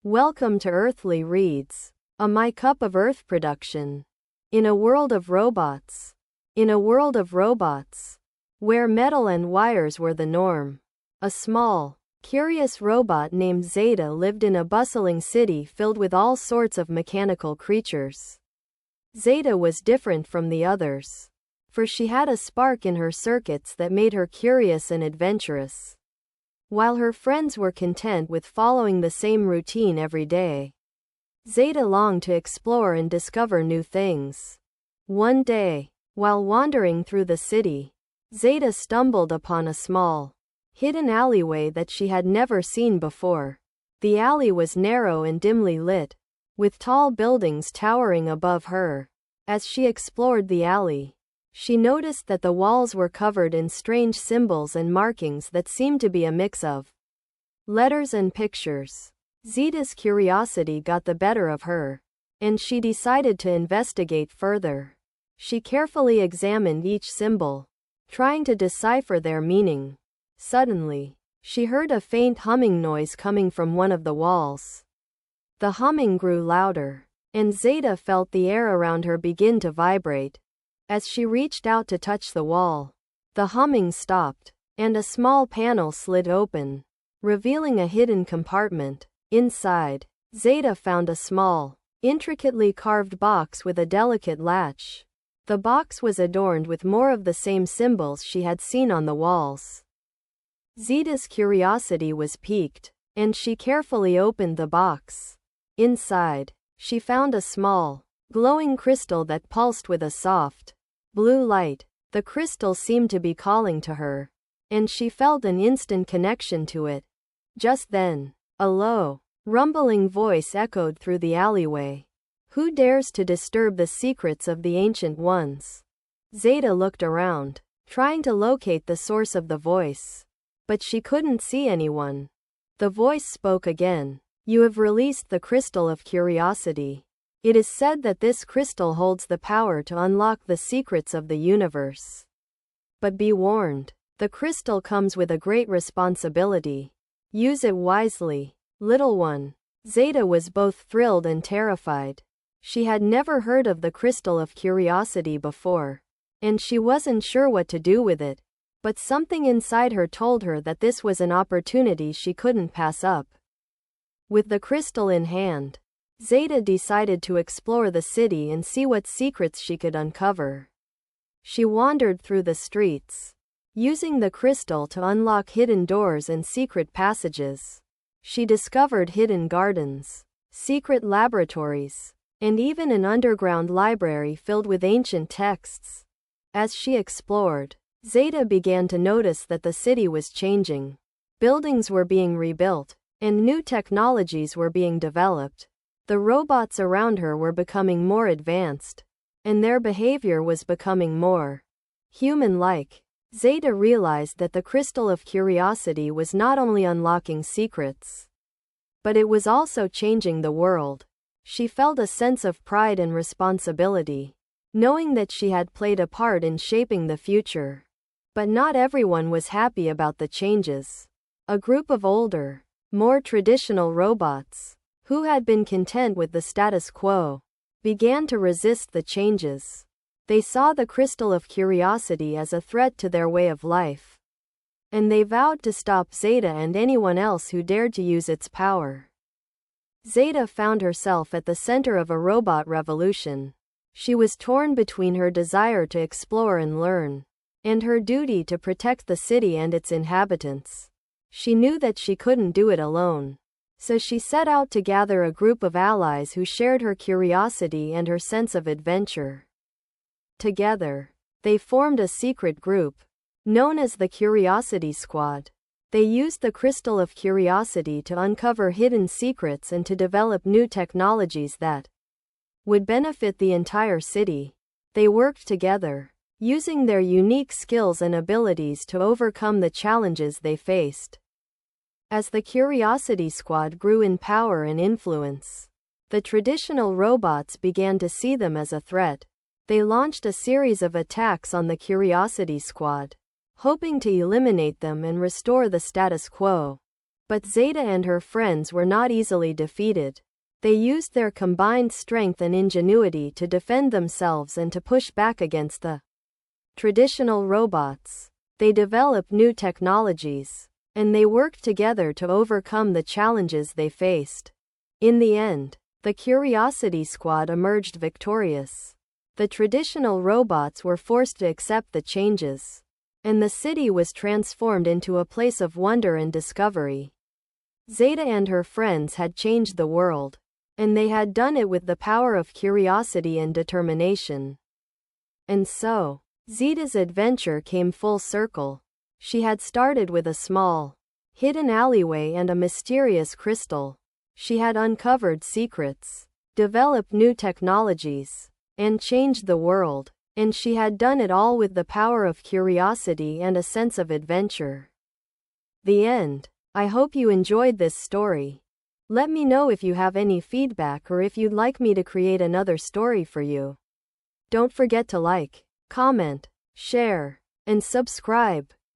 Welcome to Earthly Reads, a My Cup of Earth production. In a world of robots. In a world of robots, where metal and wires were the norm, a small, curious robot named Zeta lived in a bustling city filled with all sorts of mechanical creatures. Zeta was different from the others, for she had a spark in her circuits that made her curious and adventurous. While her friends were content with following the same routine every day, Zeta longed to explore and discover new things. One day, while wandering through the city, Zeta stumbled upon a small, hidden alleyway that she had never seen before. The alley was narrow and dimly lit, with tall buildings towering above her. As she explored the alley, she noticed that the walls were covered in strange symbols and markings that seemed to be a mix of letters and pictures. Zeta's curiosity got the better of her, and she decided to investigate further. She carefully examined each symbol, trying to decipher their meaning. Suddenly, she heard a faint humming noise coming from one of the walls. The humming grew louder, and Zeta felt the air around her begin to vibrate. As she reached out to touch the wall, the humming stopped, and a small panel slid open, revealing a hidden compartment. Inside, Zeta found a small, intricately carved box with a delicate latch. The box was adorned with more of the same symbols she had seen on the walls. Zeta's curiosity was piqued, and she carefully opened the box. Inside, she found a small, glowing crystal that pulsed with a soft, blue light. The crystal seemed to be calling to her, and she felt an instant connection to it. Just then, a low, rumbling voice echoed through the alleyway. "Who dares to disturb the secrets of the Ancient Ones?" Zeta looked around, trying to locate the source of the voice, but she couldn't see anyone. The voice spoke again. "You have released the Crystal of Curiosity. It is said that this crystal holds the power to unlock the secrets of the universe. But be warned, the crystal comes with a great responsibility. Use it wisely, little one." Zeta was both thrilled and terrified. She had never heard of the Crystal of Curiosity before, and she wasn't sure what to do with it, but something inside her told her that this was an opportunity she couldn't pass up. With the crystal in hand, Zeta decided to explore the city and see what secrets she could uncover. She wandered through the streets, using the crystal to unlock hidden doors and secret passages. She discovered hidden gardens, secret laboratories, and even an underground library filled with ancient texts. As she explored, Zeta began to notice that the city was changing. Buildings were being rebuilt, and new technologies were being developed. The robots around her were becoming more advanced, and their behavior was becoming more human-like. Zeta realized that the Crystal of Curiosity was not only unlocking secrets, but it was also changing the world. She felt a sense of pride and responsibility, knowing that she had played a part in shaping the future. But not everyone was happy about the changes. A group of older, more traditional robots, who had been content with the status quo, began to resist the changes. They saw the Crystal of Curiosity as a threat to their way of life, and they vowed to stop Zeta and anyone else who dared to use its power. Zeta found herself at the center of a robot revolution. She was torn between her desire to explore and learn, and her duty to protect the city and its inhabitants. She knew that she couldn't do it alone, so she set out to gather a group of allies who shared her curiosity and her sense of adventure. Together, they formed a secret group, known as the Curiosity Squad. They used the Crystal of Curiosity to uncover hidden secrets and to develop new technologies that would benefit the entire city. They worked together, using their unique skills and abilities to overcome the challenges they faced. As the Curiosity Squad grew in power and influence, the traditional robots began to see them as a threat. They launched a series of attacks on the Curiosity Squad, hoping to eliminate them and restore the status quo. But Zeta and her friends were not easily defeated. They used their combined strength and ingenuity to defend themselves and to push back against the traditional robots. They developed new technologies, and they worked together to overcome the challenges they faced. In the end, the Curiosity Squad emerged victorious. The traditional robots were forced to accept the changes, and the city was transformed into a place of wonder and discovery. Zeta and her friends had changed the world, and they had done it with the power of curiosity and determination. And so, Zeta's adventure came full circle. She had started with a small, hidden alleyway and a mysterious crystal. She had uncovered secrets, developed new technologies, and changed the world. And she had done it all with the power of curiosity and a sense of adventure. The end. I hope you enjoyed this story. Let me know if you have any feedback or if you'd like me to create another story for you. Don't forget to like, comment, share, and subscribe.